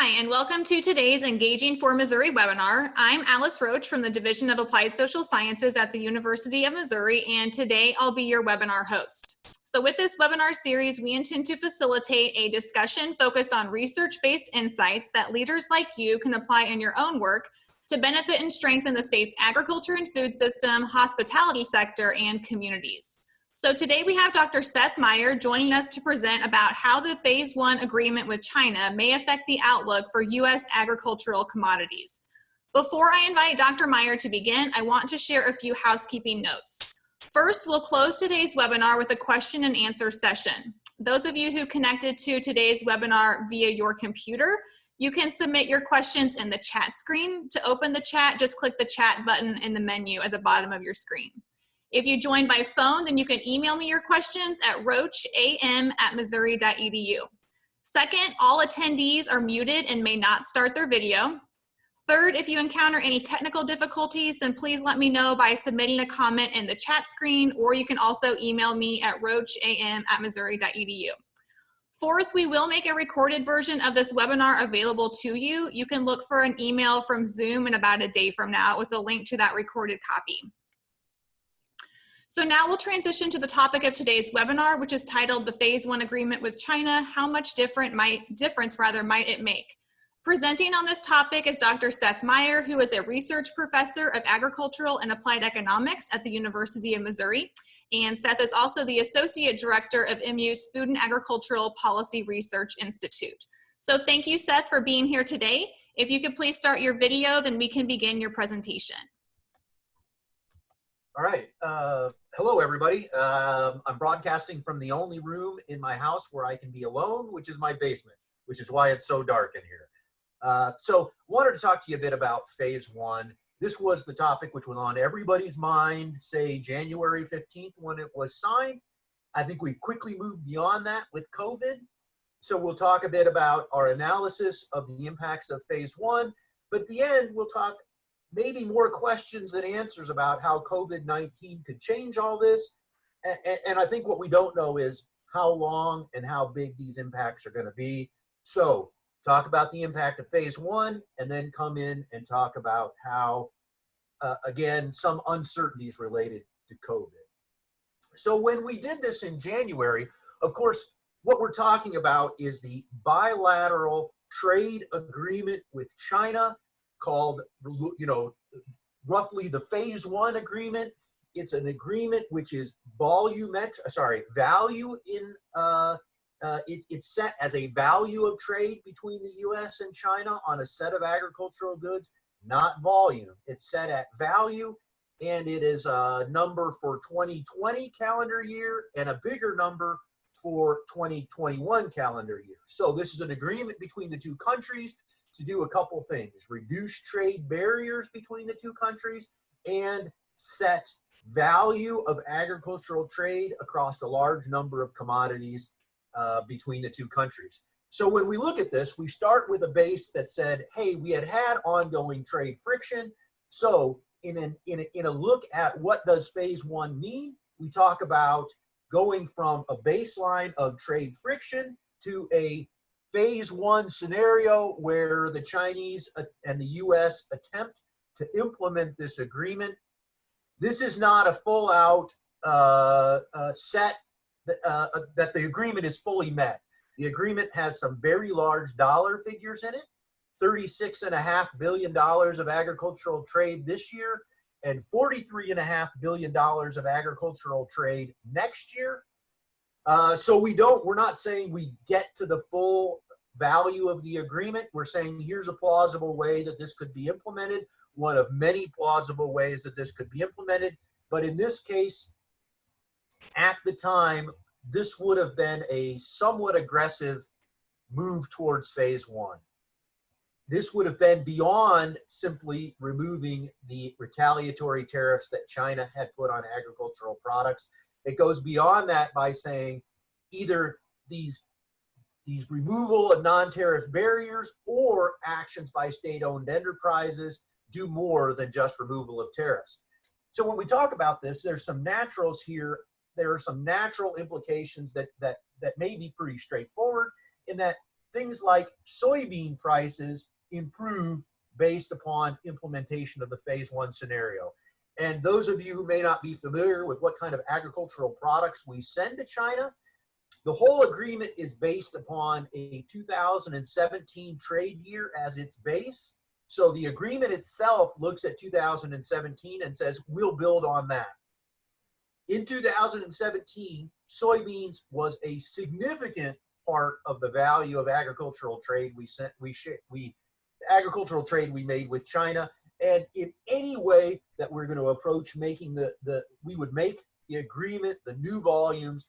Hi, and welcome to today's Engaging for Missouri webinar. I'm Alice Roach from the Division of Applied Social Sciences at the University of Missouri, and today I'll be your webinar host. So with this webinar series, we intend to facilitate a discussion focused on research-based insights that leaders like you can apply in your own work to benefit and strengthen the state's agriculture and food system, hospitality sector, and communities. So today we have Dr. Seth Meyer joining us to present about how the Phase 1 agreement with China may affect the outlook for U.S. agricultural commodities. Before I invite Dr. Meyer to begin, I want to share a few housekeeping notes. First, we'll close today's webinar with a question and answer session. Those of you who connected to today's webinar via your computer, you can submit your questions in the chat screen. To open the chat, just click the chat button in the menu at the bottom of your screen. If you joined by phone, then you can email me your questions at roacham@missouri.edu. Second, all attendees are muted and may not start their video. Third, if you encounter any technical difficulties, then please let me know by submitting a comment in the chat screen, or you can also email me at roacham@missouri.edu. Fourth, we will make a recorded version of this webinar available to you. You can look for an email from Zoom in about a day from now with a link to that recorded copy. So now we'll transition to the topic of today's webinar, which is titled The Phase 1 Agreement with China, How Much Difference Might It Make? Presenting on this topic is Dr. Seth Meyer, who is a research professor of agricultural and applied economics at the University of Missouri. And Seth is also the associate director of MU's Food and Agricultural Policy Research Institute. So thank you, Seth, for being here today. If you could please start your video, then we can begin your presentation. All right. Hello, everybody. I'm broadcasting from the only room in my house where I can be alone, which is my basement, which is why it's so dark in here. So wanted to talk to you a bit about Phase 1. This was the topic which was on everybody's mind, say January 15th when it was signed. I think we quickly moved beyond that with COVID. So we'll talk a bit about our analysis of the impacts of Phase 1. But at the end, we'll talk maybe more questions than answers about how COVID-19 could change all this. And I think what we don't know is how long and how big these impacts are going to be. So talk about the impact of Phase 1 and then come in and talk about how, again, some uncertainties related to COVID. So when we did this in January, of course, what we're talking about is the bilateral trade agreement with China, called, roughly the Phase 1 agreement. It's an agreement which is value in, it's set as a value of trade between the US and China on a set of agricultural goods, not volume. It's set at value, and it is a number for 2020 calendar year and a bigger number for 2021 calendar year. So this is an agreement between the two countries to do a couple things: reduce trade barriers between the two countries and set value of agricultural trade across a large number of commodities between the two countries. So when we look at this, we start with a base that said, hey, we had ongoing trade friction. So in a look at what does Phase 1 mean, we talk about going from a baseline of trade friction to a Phase 1 scenario where the Chinese and the US attempt to implement this agreement. This is not a full out set that the agreement is fully met. The agreement has some very large dollar figures in it: $36.5 billion of agricultural trade this year and $43.5 billion of agricultural trade next year. So we're not saying we get to the full value of the agreement. We're saying here's a plausible way that this could be implemented, one of many plausible ways that this could be implemented. But in this case, at the time, this would have been a somewhat aggressive move towards Phase 1. This would have been beyond simply removing the retaliatory tariffs that China had put on agricultural products. It goes beyond that by saying either these removal of non-tariff barriers or actions by state-owned enterprises do more than just removal of tariffs. So when we talk about this, there's some naturals here. There are some natural implications that may be pretty straightforward, in that things like soybean prices improve based upon implementation of the phase 1 scenario. And those of you who may not be familiar with what kind of agricultural products we send to China, the whole agreement is based upon a 2017 trade year as its base. So the agreement itself looks at 2017 and says, we'll build on that. In 2017, soybeans was a significant part of the value of agricultural trade agricultural trade we made with China. And in any way that we're going to approach making we would make the agreement, the new volumes,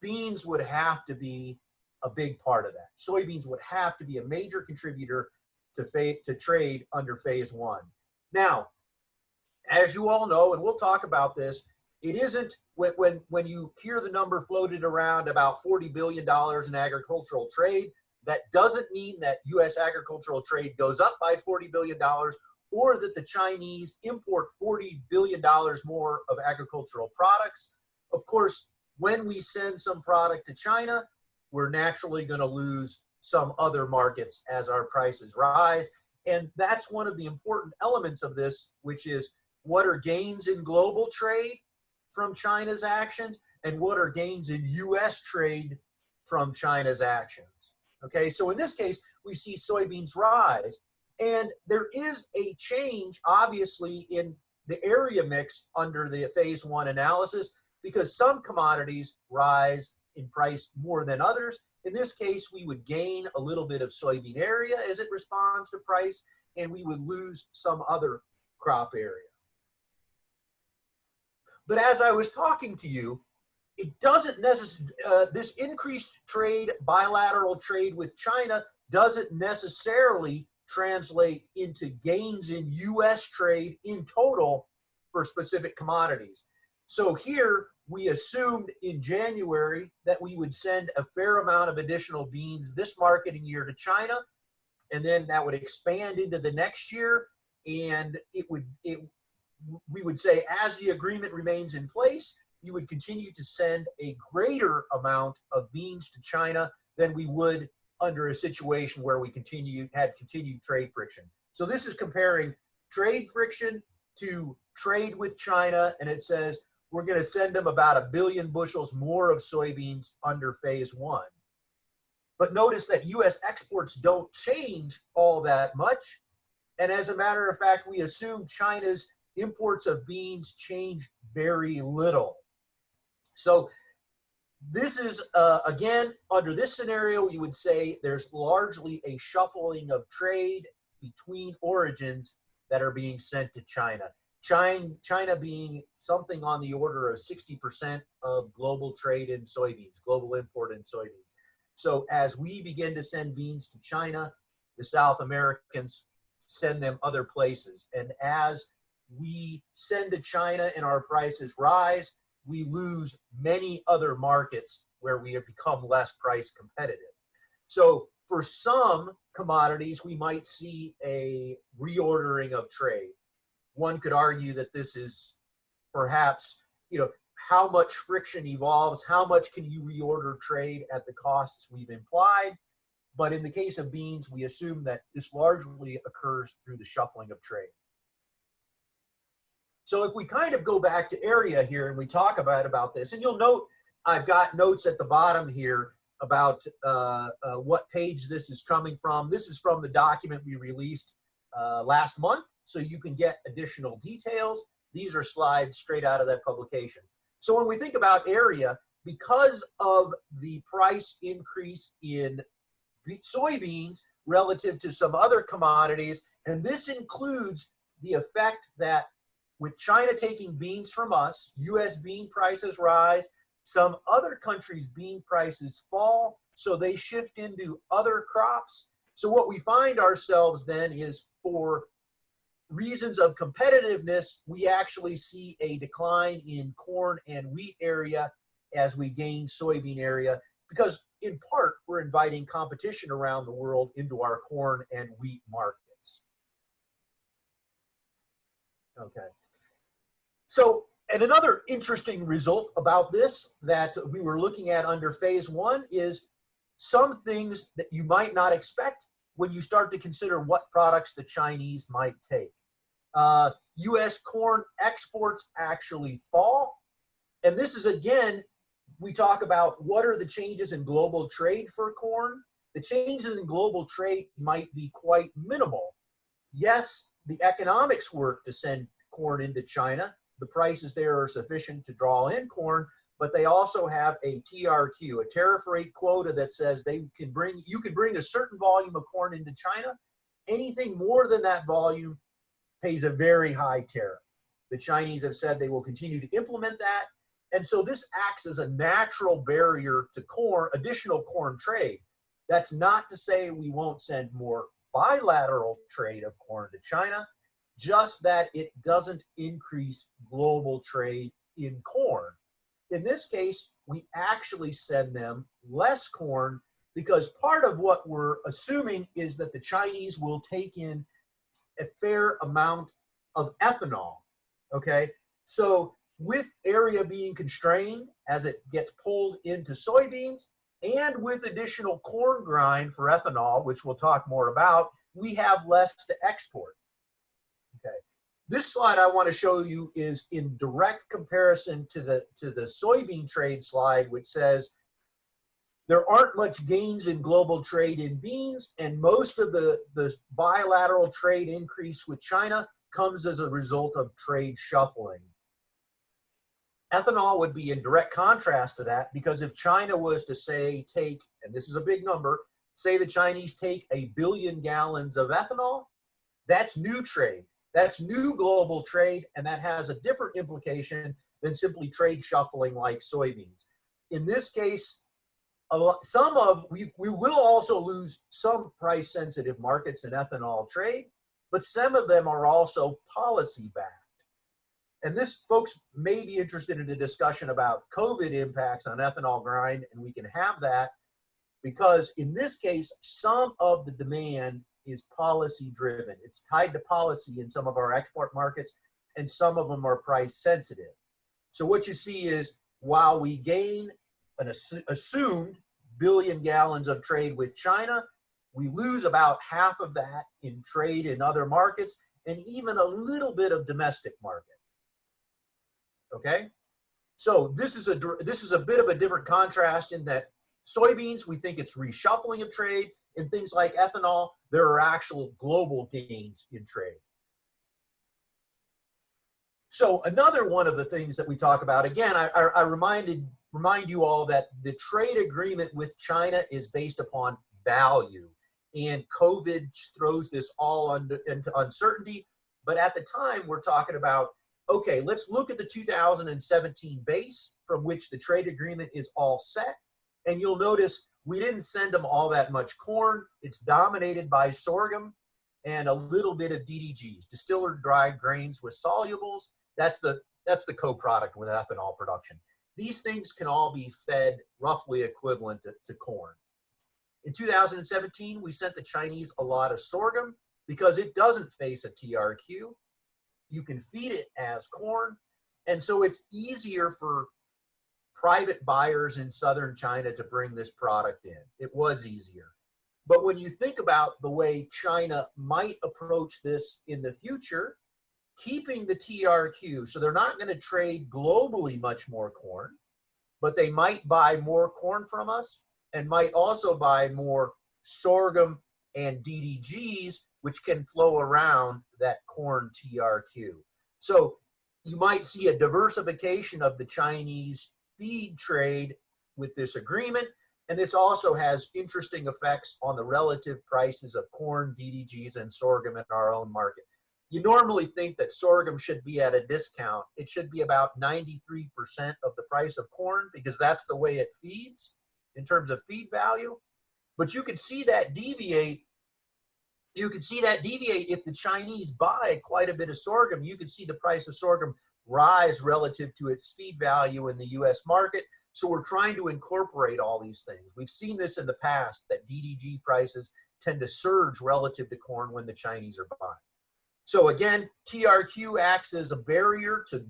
beans would have to be a big part of that. Soybeans would have to be a major contributor to trade under phase 1. Now, as you all know, and we'll talk about this, it isn't when you hear the number floated around about $40 billion in agricultural trade, that doesn't mean that U.S. agricultural trade goes up by $40 billion or that the Chinese import $40 billion more of agricultural products. Of course, when we send some product to China, we're naturally going to lose some other markets as our prices rise. And that's one of the important elements of this, which is what are gains in global trade from China's actions and what are gains in U.S. trade from China's actions. Okay, so in this case, we see soybeans rise. And there is a change, obviously, in the area mix under the phase 1 analysis, because some commodities rise in price more than others. In this case, we would gain a little bit of soybean area as it responds to price, and we would lose some other crop area. But as I was talking to you, it doesn't necessarily, this increased trade, bilateral trade with China, doesn't necessarily translate into gains in U.S. trade in total for specific commodities. So here we assumed in January that we would send a fair amount of additional beans this marketing year to China, and then that would expand into the next year, and we would say as the agreement remains in place, you would continue to send a greater amount of beans to China than we would under a situation where we had continued trade friction. So this is comparing trade friction to trade with China, and it says we're going to send them about 1 billion bushels more of soybeans under phase 1. But notice that U.S. exports don't change all that much. And as a matter of fact, we assume China's imports of beans change very little. So this is, again, under this scenario, you would say there's largely a shuffling of trade between origins that are being sent to China. China being something on the order of 60% of global trade in soybeans, global import in soybeans. So as we begin to send beans to China, the South Americans send them other places. And as we send to China and our prices rise, we lose many other markets where we have become less price competitive. So for some commodities, we might see a reordering of trade. One could argue that this is perhaps, how much friction evolves, how much can you reorder trade at the costs we've implied. But in the case of beans, we assume that this largely occurs through the shuffling of trade. So if we kind of go back to area here and we talk about this, and you'll note I've got notes at the bottom here about what page this is coming from. This is from the document we released last month, so you can get additional details. These are slides straight out of that publication. So when we think about area, because of the price increase in soybeans relative to some other commodities, and this includes the effect that with China taking beans from us, U.S. bean prices rise, some other countries' bean prices fall, so they shift into other crops. So what we find ourselves then is, for reasons of competitiveness, we actually see a decline in corn and wheat area as we gain soybean area, because in part we're inviting competition around the world into our corn and wheat markets. Okay. So, and another interesting result about this that we were looking at under phase 1 is some things that you might not expect when you start to consider what products the Chinese might take. U.S. corn exports actually fall. And this is, again, we talk about what are the changes in global trade for corn. The changes in global trade might be quite minimal. Yes, the economics work to send corn into China. The prices there are sufficient to draw in corn, but they also have a TRQ, a tariff rate quota that says you can bring a certain volume of corn into China. Anything more than that volume pays a very high tariff. The Chinese have said they will continue to implement that. And so this acts as a natural barrier to additional corn trade. That's not to say we won't send more bilateral trade of corn to China, just that it doesn't increase global trade in corn. In this case, we actually send them less corn because part of what we're assuming is that the Chinese will take in a fair amount of ethanol, okay? So with area being constrained as it gets pulled into soybeans and with additional corn grind for ethanol, which we'll talk more about, we have less to export, okay? This slide I want to show you is in direct comparison to the soybean trade slide, which says there aren't much gains in global trade in beans, and most of the bilateral trade increase with China comes as a result of trade shuffling. Ethanol would be in direct contrast to that, because if China was to say take, and this is a big number, say the Chinese take 1 billion gallons of ethanol, that's new trade. That's new global trade, and that has a different implication than simply trade shuffling like soybeans. In this case, we will also lose some price-sensitive markets in ethanol trade, but some of them are also policy-backed. And this, folks may be interested in a discussion about COVID impacts on ethanol grind, and we can have that because in this case, some of the demand is policy-driven. It's tied to policy in some of our export markets, and some of them are price-sensitive. So what you see is while we gain an assumed billion gallons of trade with China, we lose about half of that in trade in other markets and even a little bit of domestic market. Okay, so this is a bit of a different contrast in that soybeans, we think it's reshuffling of trade. In things like ethanol, there are actual global gains in trade. So another one of the things that we talk about, again, I remind you all that the trade agreement with China is based upon value, and COVID throws this all into uncertainty. But at the time, we're talking about, okay, let's look at the 2017 base from which the trade agreement is all set. And you'll notice we didn't send them all that much corn. It's dominated by sorghum and a little bit of DDGs, distillers dried grains with solubles. That's the co-product with ethanol production. These things can all be fed roughly equivalent to corn. In 2017, we sent the Chinese a lot of sorghum because it doesn't face a TRQ. You can feed it as corn, and so it's easier for private buyers in southern China to bring this product in. It was easier. But when you think about the way China might approach this in the future, keeping the TRQ, so they're not going to trade globally much more corn, but they might buy more corn from us and might also buy more sorghum and DDGs, which can flow around that corn TRQ. So you might see a diversification of the Chinese feed trade with this agreement, and this also has interesting effects on the relative prices of corn, DDGs, and sorghum in our own market. You normally think that sorghum should be at a discount. It should be about 93% of the price of corn because that's the way it feeds in terms of feed value. But you can see that deviate. You can see that deviate if the Chinese buy quite a bit of sorghum. You can see the price of sorghum rise relative to its feed value in the U.S. market. So we're trying to incorporate all these things. We've seen this in the past that DDG prices tend to surge relative to corn when the Chinese are buying. So again, TRQ acts as a barrier to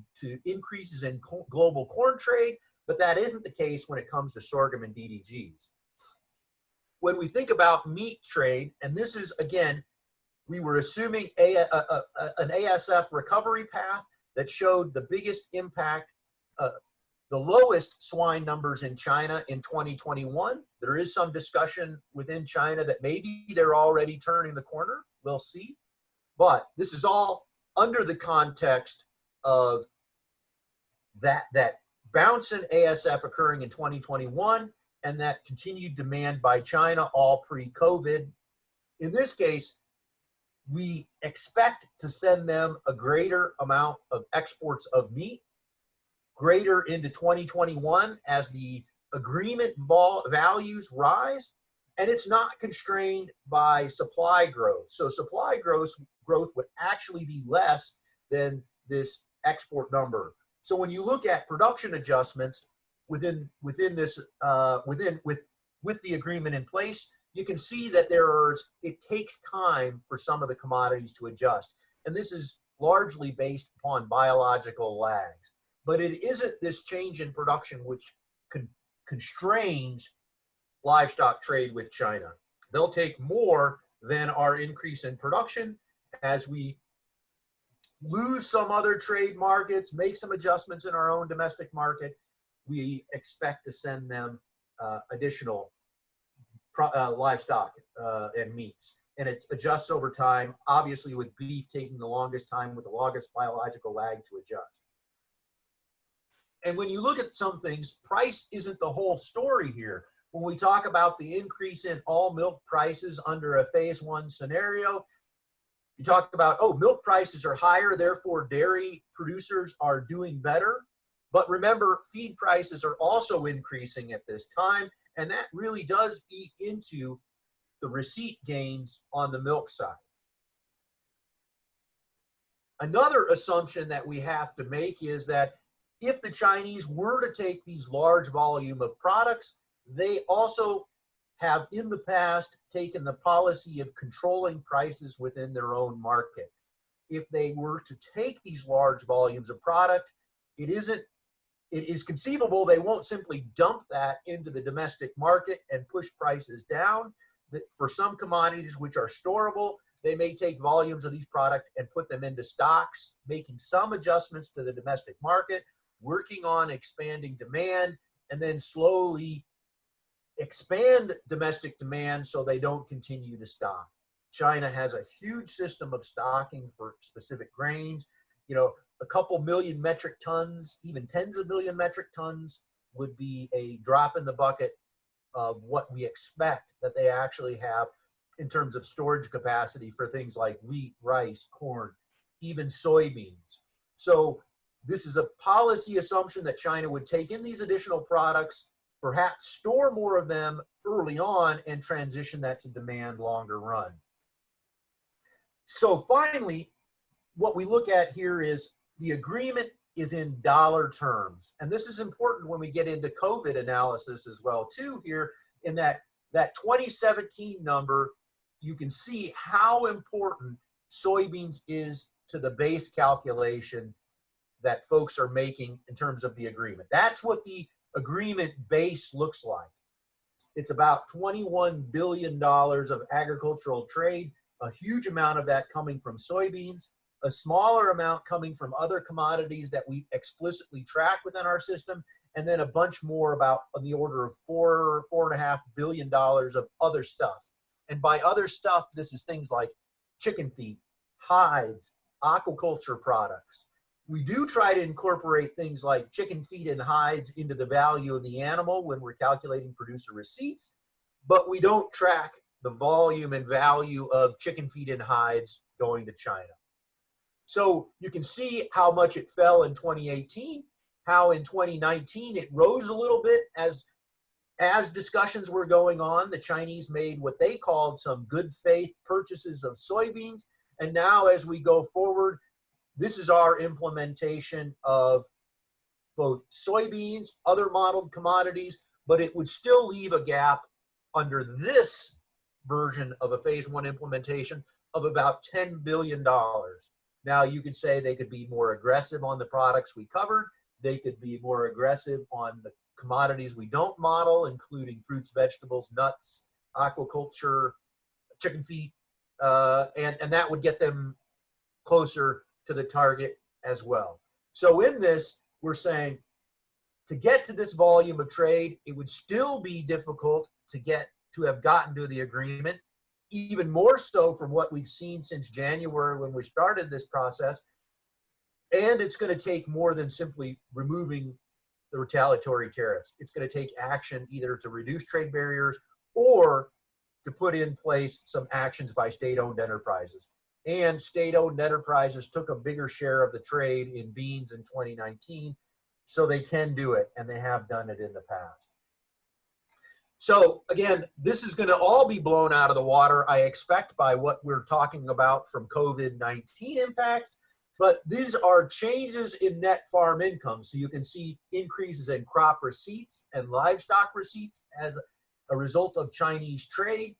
increases in global corn trade, but that isn't the case when it comes to sorghum and DDGs. when we think about meat trade, and this is, again, we were assuming an ASF recovery path that showed the biggest impact, the lowest swine numbers in China in 2021. There is some discussion within China that maybe they're already turning the corner. We'll see. But this is all under the context of that bounce in ASF occurring in 2021 and that continued demand by China all pre-COVID. In this case, we expect to send them a greater amount of exports of meat, greater into 2021 as the agreement values rise, and it's not constrained by supply growth. So supply growth would actually be less than this export number. So when you look at production adjustments within this with the agreement in place, you can see that it takes time for some of the commodities to adjust, and this is largely based upon biological lags. But it isn't this change in production which constrains livestock trade with China. They'll take more than our increase in production as we lose some other trade markets, make some adjustments in our own domestic market. We expect to send them additional livestock and meats. And it adjusts over time, obviously with beef taking the longest time with the longest biological lag to adjust. And when you look at some things, price isn't the whole story here. When we talk about the increase in all milk prices under a phase 1 scenario, you talk about, oh, milk prices are higher, therefore dairy producers are doing better. But remember, feed prices are also increasing at this time, and that really does eat into the receipt gains on the milk side. Another assumption that we have to make is that if the Chinese were to take these large volume of products, they also have in the past taken the policy of controlling prices within their own market. If they were to take these large volumes of product, it is conceivable they won't simply dump that into the domestic market and push prices down. For some commodities which are storable, they may take volumes of these products and put them into stocks, making some adjustments to the domestic market, working on expanding demand, and then slowly expand domestic demand so they don't continue to stock. China has a huge system of stocking for specific grains. You know, a couple million metric tons, even tens of million metric tons would be a drop in the bucket of what we expect that they actually have in terms of storage capacity for things like wheat, rice, corn, even soybeans. So this is a policy assumption that China would take in these additional products, perhaps store more of them early on and transition that to demand longer run. So finally, what we look at here is the agreement is in dollar terms. And this is important when we get into COVID analysis as well too here, in that 2017 number, you can see how important soybeans is to the base calculation that folks are making in terms of the agreement. That's what the agreement base looks like. It's about $21 billion of agricultural trade, a huge amount of that coming from soybeans, a smaller amount coming from other commodities that we explicitly track within our system, and then a bunch more about on the order of $4.5 billion of other stuff. And by other stuff, this is things like chicken feed, hides, aquaculture products. We do try to incorporate things like chicken feed and hides into the value of the animal when we're calculating producer receipts, but we don't track the volume and value of chicken feed and hides going to China. So you can see how much it fell in 2018, how in 2019 it rose a little bit as discussions were going on. The Chinese made what they called some good faith purchases of soybeans. And now as we go forward, this is our implementation of both soybeans, other modeled commodities, but it would still leave a gap under this version of a phase 1 implementation of about $10 billion. Now you could say they could be more aggressive on the products we covered. They could be more aggressive on the commodities we don't model, including fruits, vegetables, nuts, aquaculture, chicken feed, and that would get them closer to the target as well. So in this, we're saying to get to this volume of trade, it would still be difficult to have gotten to the agreement, even more so from what we've seen since January when we started this process. And it's going to take more than simply removing the retaliatory tariffs. It's going to take action either to reduce trade barriers or to put in place some actions by state-owned enterprises. And state-owned enterprises took a bigger share of the trade in beans in 2019, so they can do it, and they have done it in the past. So again, this is going to all be blown out of the water, I expect, by what we're talking about from COVID-19 impacts. But these are changes in net farm income. So you can see increases in crop receipts and livestock receipts as a result of Chinese trade.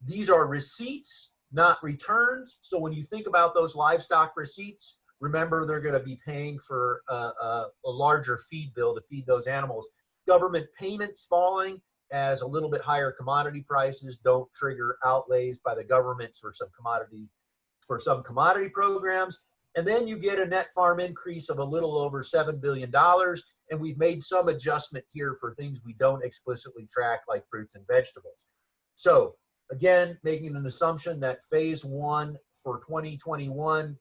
These are receipts, not returns. So when you think about those livestock receipts, remember they're going to be paying for a larger feed bill to feed those animals. Government payments falling as a little bit higher commodity prices don't trigger outlays by the governments for some commodity programs. And then you get a net farm increase of a little over $7 billion. And we've made some adjustment here for things we don't explicitly track, like fruits and vegetables. So again, making an assumption that phase one for 2021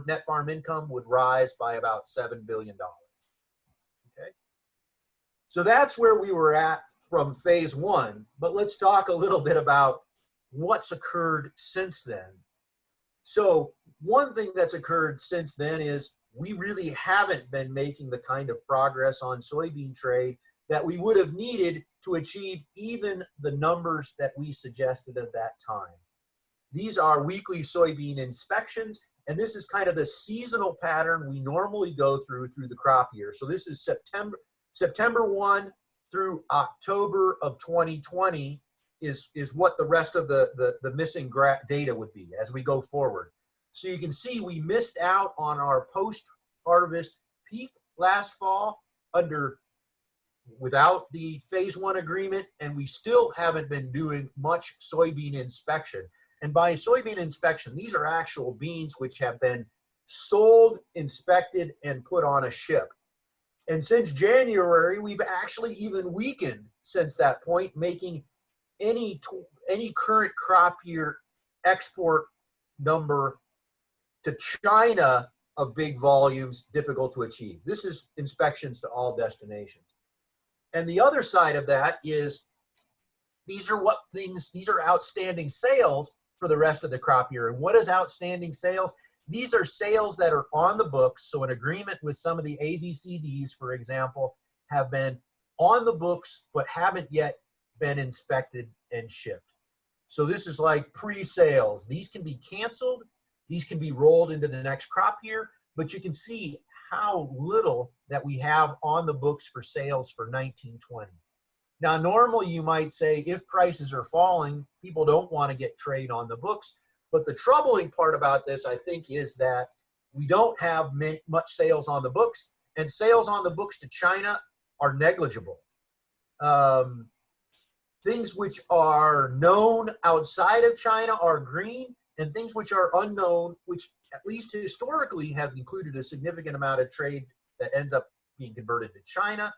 net farm income would rise by about $7 billion. Okay. So that's where we were at from phase one, but let's talk a little bit about what's occurred since then. So one thing that's occurred since then is we really haven't been making the kind of progress on soybean trade that we would have needed to achieve even the numbers that we suggested at that time. These are weekly soybean inspections, and this is kind of the seasonal pattern we normally go through the crop year. So this is September 1 through October of 2020 is what the rest of the missing data would be as we go forward. So you can see we missed out on our post-harvest peak last fall without the phase one agreement, and we still haven't been doing much soybean inspection. And by soybean inspection, these are actual beans which have been sold, inspected, and put on a ship. And since January, we've actually even weakened since that point, making any current crop year export number to China of big volumes difficult to achieve. This is inspections to all destinations. And the other side of that is these are outstanding sales for the rest of the crop year. And what is outstanding sales? These are sales that are on the books. So an agreement with some of the ABCDs, for example, have been on the books, but haven't yet been inspected and shipped. So this is like pre-sales. These can be canceled. These can be rolled into the next crop year, but you can see how little that we have on the books for sales for 1920. Now, normally you might say if prices are falling, people don't want to get trade on the books. But the troubling part about this, I think, is that we don't have much sales on the books, and sales on the books to China are negligible. Things which are known outside of China are green, and things which are unknown, which at least historically have included a significant amount of trade that ends up being converted to China.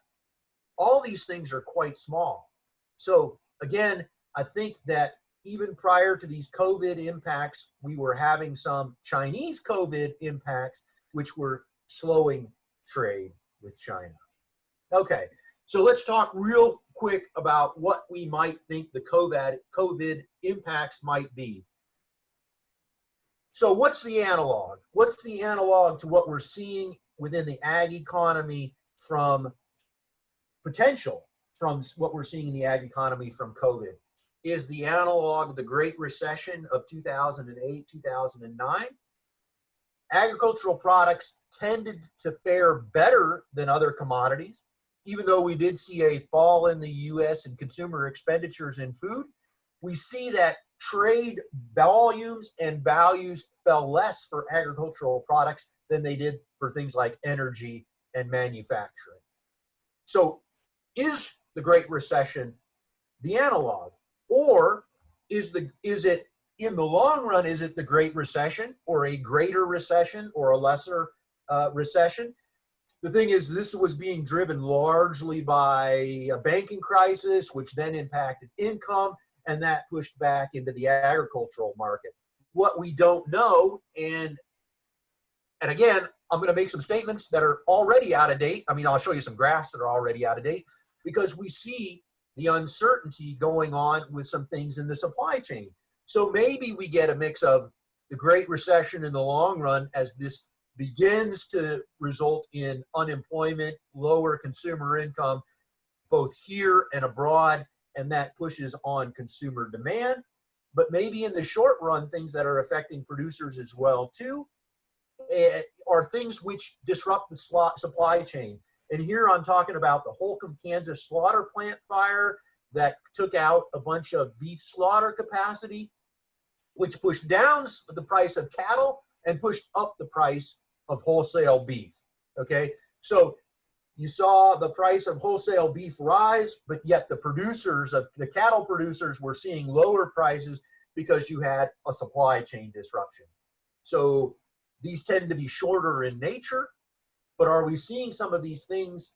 All these things are quite small. So again, I think that even prior to these COVID impacts, we were having some Chinese COVID impacts, which were slowing trade with China. Okay, so let's talk real quick about what we might think the COVID impacts might be. So what's the analog? What's the analog to what we're seeing within the ag economy from what we're seeing in the ag economy from COVID? Is the analog of the Great Recession of 2008, 2009. Agricultural products tended to fare better than other commodities, even though we did see a fall in the U.S. in consumer expenditures in food. We see that trade volumes and values fell less for agricultural products than they did for things like energy and manufacturing. So is the Great Recession the analog? Or is it in the long run, is it the Great Recession or a greater recession or a lesser recession? The thing is, this was being driven largely by a banking crisis, which then impacted income, and that pushed back into the agricultural market. What we don't know, and again, I'm going to make some statements that are already out of date. I mean, I'll show you some graphs that are already out of date, because we see the uncertainty going on with some things in the supply chain. So maybe we get a mix of the Great Recession in the long run as this begins to result in unemployment, lower consumer income, both here and abroad, and that pushes on consumer demand. But maybe in the short run, things that are affecting producers as well too are things which disrupt the supply chain. And here I'm talking about the Holcomb, Kansas slaughter plant fire that took out a bunch of beef slaughter capacity, which pushed down the price of cattle and pushed up the price of wholesale beef. Okay, so you saw the price of wholesale beef rise, but yet the producers of the cattle producers were seeing lower prices because you had a supply chain disruption. So these tend to be shorter in nature, but are we seeing some of these things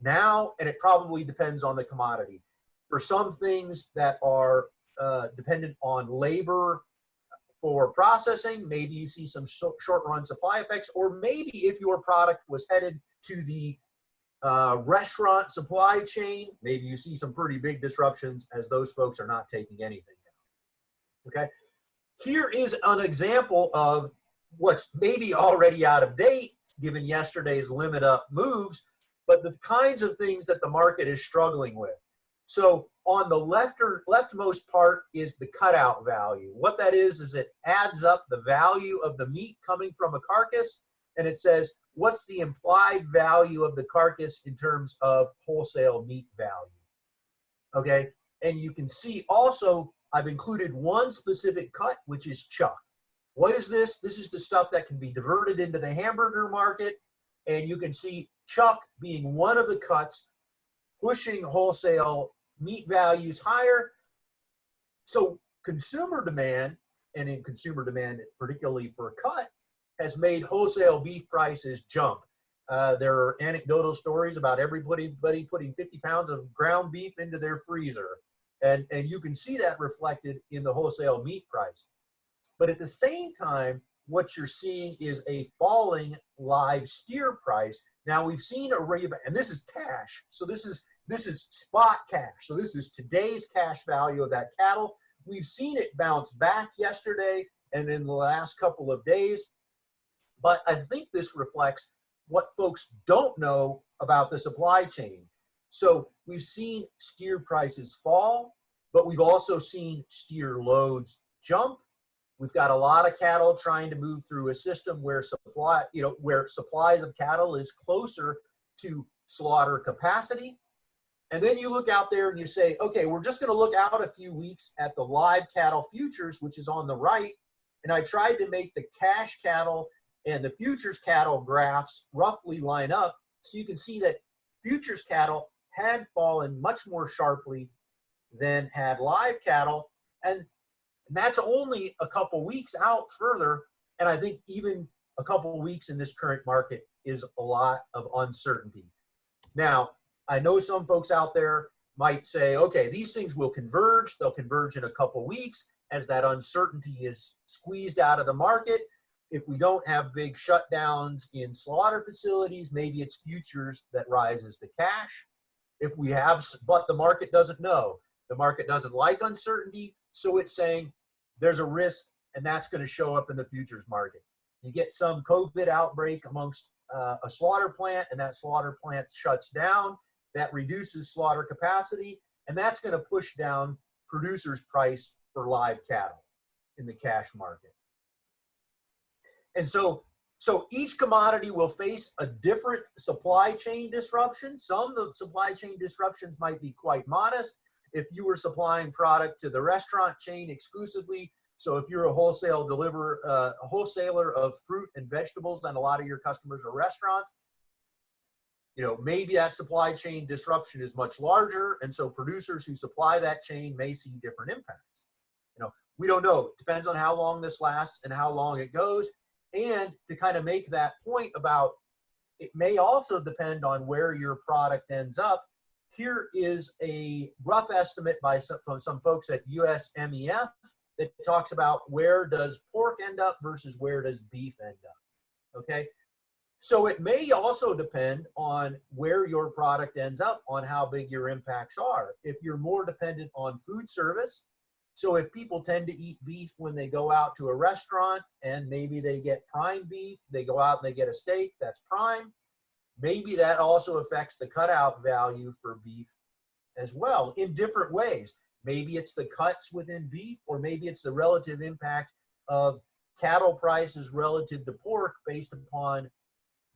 now? And it probably depends on the commodity. For some things that are dependent on labor for processing, maybe you see some short-run supply effects, or maybe if your product was headed to the restaurant supply chain, maybe you see some pretty big disruptions as those folks are not taking anything down. Okay, here is an example of what's maybe already out of date given yesterday's limit up moves, but the kinds of things that the market is struggling with. So on the leftmost part is the cutout value. What that is it adds up the value of the meat coming from a carcass, and it says, what's the implied value of the carcass in terms of wholesale meat value? Okay, and you can see also, I've included one specific cut, which is chuck. What is this? This is the stuff that can be diverted into the hamburger market, and you can see chuck being one of the cuts pushing wholesale meat values higher. So consumer demand, and in consumer demand particularly for cut, has made wholesale beef prices jump. There are anecdotal stories about everybody putting 50 pounds of ground beef into their freezer, and you can see that reflected in the wholesale meat price. But at the same time, what you're seeing is a falling live steer price. Now we've seen a rebound, and this is cash. So this is spot cash. So this is today's cash value of that cattle. We've seen it bounce back yesterday and in the last couple of days. But I think this reflects what folks don't know about the supply chain. So we've seen steer prices fall, but we've also seen steer loads jump. We've got a lot of cattle trying to move through a system where where supplies of cattle is closer to slaughter capacity. And then you look out there and you say, okay, we're just going to look out a few weeks at the live cattle futures, which is on the right. And I tried to make the cash cattle and the futures cattle graphs roughly line up. So you can see that futures cattle had fallen much more sharply than had live cattle. And that's only a couple weeks out further. And I think even a couple of weeks in this current market is a lot of uncertainty. Now, I know some folks out there might say, okay, these things will converge. They'll converge in a couple of weeks as that uncertainty is squeezed out of the market. If we don't have big shutdowns in slaughter facilities, maybe it's futures that rises to cash. If we have, but the market doesn't know. The market doesn't like uncertainty, so it's saying there's a risk, and that's going to show up in the futures market. You get some COVID outbreak amongst a slaughter plant, and that slaughter plant shuts down. That reduces slaughter capacity, and that's going to push down producers' price for live cattle in the cash market. And so each commodity will face a different supply chain disruption. Some of the supply chain disruptions might be quite modest. If you were supplying product to the restaurant chain exclusively, so if you're a wholesaler of fruit and vegetables, and a lot of your customers are restaurants, maybe that supply chain disruption is much larger, and so producers who supply that chain may see different impacts. We don't know. It depends on how long this lasts and how long it goes. And to kind of make that point about it may also depend on where your product ends up. Here is a rough estimate from some folks at USMEF that talks about where does pork end up versus where does beef end up, okay? So it may also depend on where your product ends up on how big your impacts are. If you're more dependent on food service, so if people tend to eat beef when they go out to a restaurant and maybe they get prime beef, they go out and they get a steak, that's prime. Maybe that also affects the cutout value for beef as well in different ways. Maybe it's the cuts within beef, or maybe it's the relative impact of cattle prices relative to pork based upon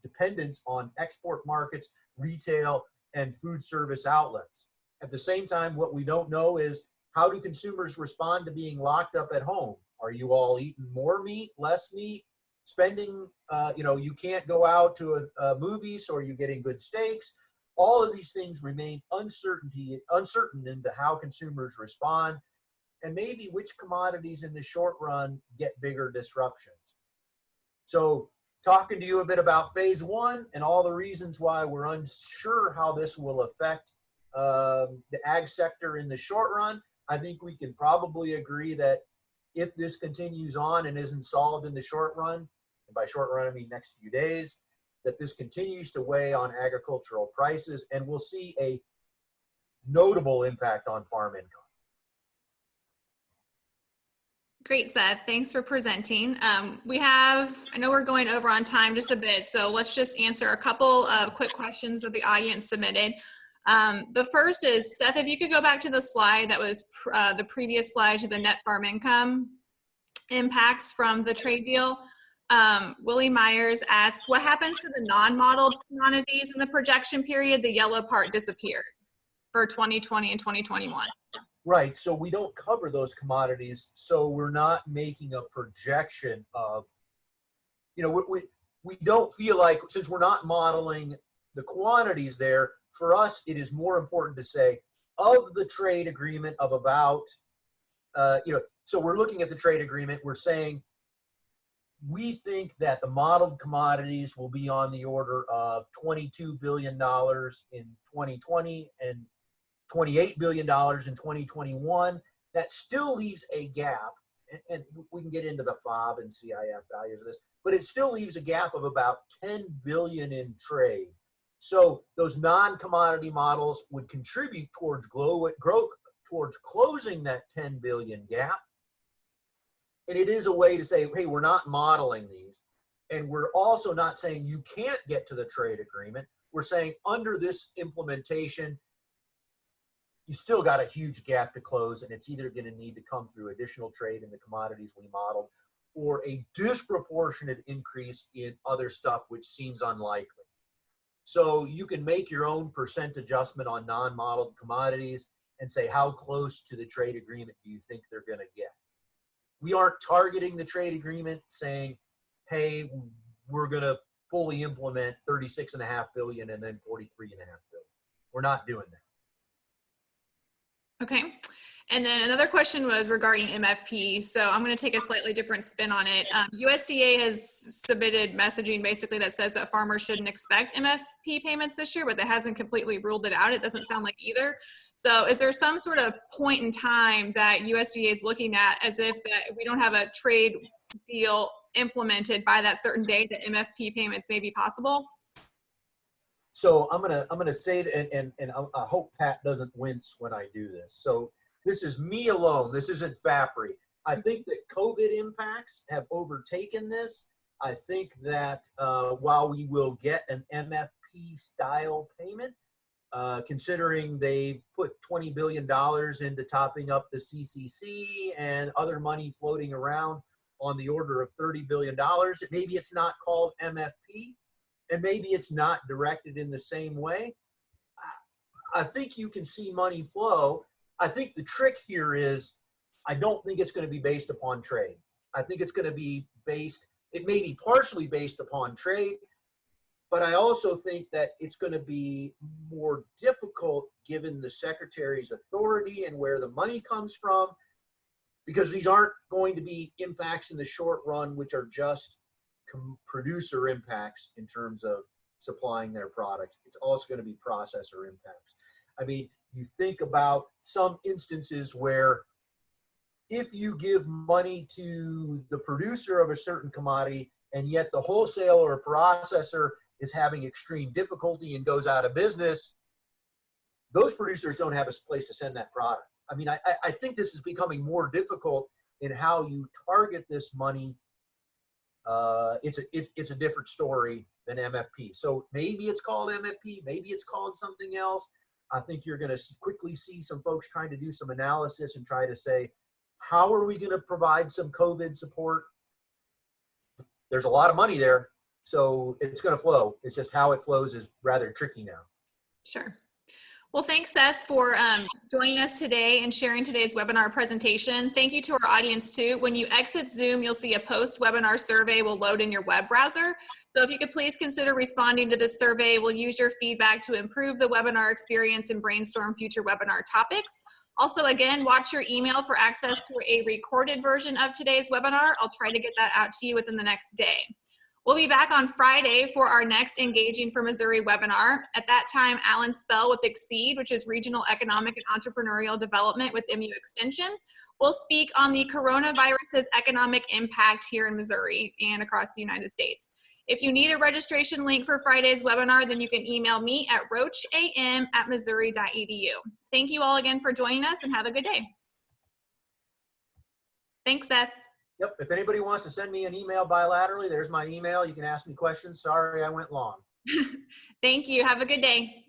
dependence on export markets, retail, and food service outlets. At the same time, what we don't know is how do consumers respond to being locked up at home? Are you all eating more meat, less meat? Spending, you can't go out to a movie, so are you getting good steaks? All of these things remain uncertain into how consumers respond, and maybe which commodities in the short run get bigger disruptions. So talking to you a bit about phase one and all the reasons why we're unsure how this will affect the ag sector in the short run, I think we can probably agree that if this continues on and isn't solved in the short run, and by short run I mean next few days, that this continues to weigh on agricultural prices, and we'll see a notable impact on farm income. Great, Seth. Thanks for presenting. I know we're going over on time just a bit, so let's just answer a couple of quick questions that the audience submitted. The first is, Seth, if you could go back to the slide that was the previous slide to the net farm income impacts from the trade deal. Willie Myers asked, what happens to the non-modeled commodities in the projection period? The yellow part disappeared for 2020 and 2021. Right, so we don't cover those commodities, so we're not making a projection of, we don't feel like, since we're not modeling the quantities there, for us it is more important to say, of the trade agreement of about, so we're looking at the trade agreement, we're saying, we think that the modeled commodities will be on the order of $22 billion in 2020 and $28 billion in 2021. That still leaves a gap, and we can get into the FOB and CIF values of this, but it still leaves a gap of about 10 billion in trade. So those non-commodity models would contribute towards towards closing that 10 billion gap. And it is a way to say, hey, we're not modeling these. And we're also not saying you can't get to the trade agreement. We're saying under this implementation, you still got a huge gap to close, and it's either going to need to come through additional trade in the commodities we modeled or a disproportionate increase in other stuff, which seems unlikely. So you can make your own percent adjustment on non-modeled commodities and say, how close to the trade agreement do you think they're going to get? We aren't targeting the trade agreement saying, hey, we're going to fully implement 36.5 billion and then 43.5 billion. We're not doing that. Okay. And then another question was regarding MFP. So I'm going to take a slightly different spin on it. USDA has submitted messaging basically that says that farmers shouldn't expect MFP payments this year, but that hasn't completely ruled it out. It doesn't sound like either. So is there some sort of point in time that USDA is looking at as if that we don't have a trade deal implemented by that certain date that MFP payments may be possible? So I'm gonna say that, and I hope Pat doesn't wince when I do this. So this is me alone. This isn't FAPRI. I think that COVID impacts have overtaken this. I think that while we will get an MFP style payment, considering they put $20 billion into topping up the CCC and other money floating around on the order of $30 billion, maybe it's not called MFP. And maybe it's not directed in the same way. I think you can see money flow. I think the trick here is, I don't think it's going to be based upon trade. I think it's going to be it may be partially based upon trade, but I also think that it's going to be more difficult given the secretary's authority and where the money comes from. because these aren't going to be impacts in the short run, which are just producer impacts in terms of supplying their products. It's also going to be processor impacts. I mean, you think about some instances where if you give money to the producer of a certain commodity and yet the wholesaler or processor is having extreme difficulty and goes out of business, those producers don't have a place to send that product. I mean, I think this is becoming more difficult in how you target this money. It's a different story than MFP. So maybe it's called MFP, maybe it's called something else. I think you're going to quickly see some folks trying to do some analysis and try to say, how are we going to provide some COVID support? There's a lot of money there, so it's going to flow. It's just how it flows is rather tricky now. Sure. Well, thanks, Seth, for joining us today and sharing today's webinar presentation. Thank you to our audience, too. When you exit Zoom, you'll see a post-webinar survey will load in your web browser. So if you could please consider responding to this survey, we'll use your feedback to improve the webinar experience and brainstorm future webinar topics. Also, again, watch your email for access to a recorded version of today's webinar. I'll try to get that out to you within the next day. We'll be back on Friday for our next Engaging for Missouri webinar. At that time, Alan Spell with Exceed, which is Regional Economic and Entrepreneurial Development with MU Extension, will speak on the coronavirus's economic impact here in Missouri and across the United States. If you need a registration link for Friday's webinar, then you can email me at roacham@missouri.edu. Thank you all again for joining us and have a good day. Thanks, Seth. Yep, if anybody wants to send me an email bilaterally, there's my email. You can ask me questions. Sorry I went long. Thank you. Have a good day.